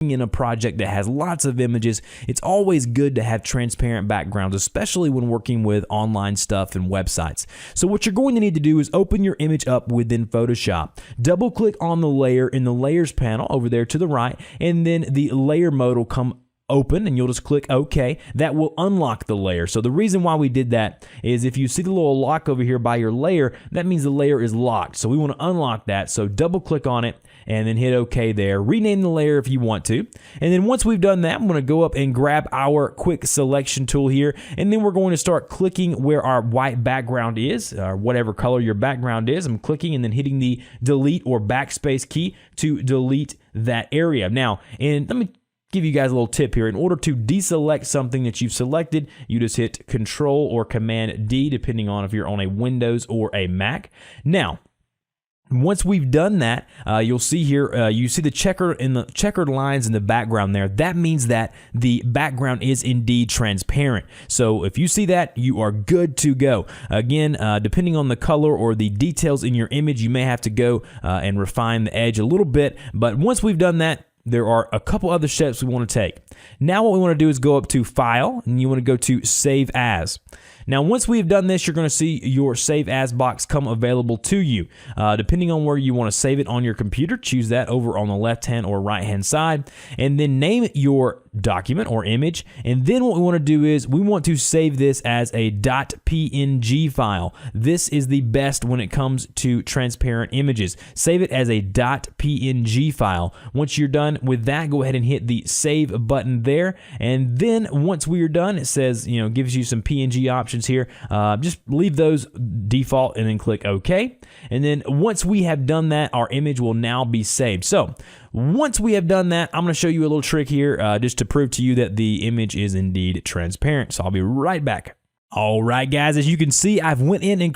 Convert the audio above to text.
in a project that has lots of images, it's always good to have transparent backgrounds, especially when working with online stuff and websites. So what you're going to need to do is open your image up within Photoshop. Double click on the layer in the layers panel over there to the right, and then the layer mode will come open and you'll just click OK. That will unlock the layer. So the reason why we did that is if you see the little lock over here by your layer, that means the layer is locked. So we want to unlock that. So double click on it and then hit OK there. Rename the layer if you want to. And then once we've done that, I'm going to go up and grab our quick selection tool here, and then we're going to start clicking where our white background is, or whatever color your background is. I'm clicking and then hitting the delete or backspace key to delete that area. Now, and let me give you guys a little tip here. In order to deselect something that you've selected, you just hit Control or Command D, depending on if you're on a Windows or a Mac. Now, once we've done that, you'll see here, you see the checkered lines in the background there. That means that the background is indeed transparent. So if you see that, you are good to go. Again, depending on the color or the details in your image, you may have to go and refine the edge a little bit. But once we've done that, there are a couple other steps we want to take. Now what we want to do is go up to File, and you want to go to Save As. Now once we've done this, you're going to see your Save As box come available to you. Depending on where you want to save it on your computer, choose that over on the left-hand or right-hand side, and then name your document or image. And then what we want to do is we want to save this as a .png file. This is the best when it comes to transparent images. Save it as a .png file. Once you're done with that, go ahead and hit the save button there. And then once we are done, it says, gives you some PNG options here. Just leave those default and then click OK. And then once we have done that, our image will now be saved. So once we have done that, I'm going to show you a little trick here just to prove to you that the image is indeed transparent. So I'll be right back. All right, guys, as you can see, I've went in and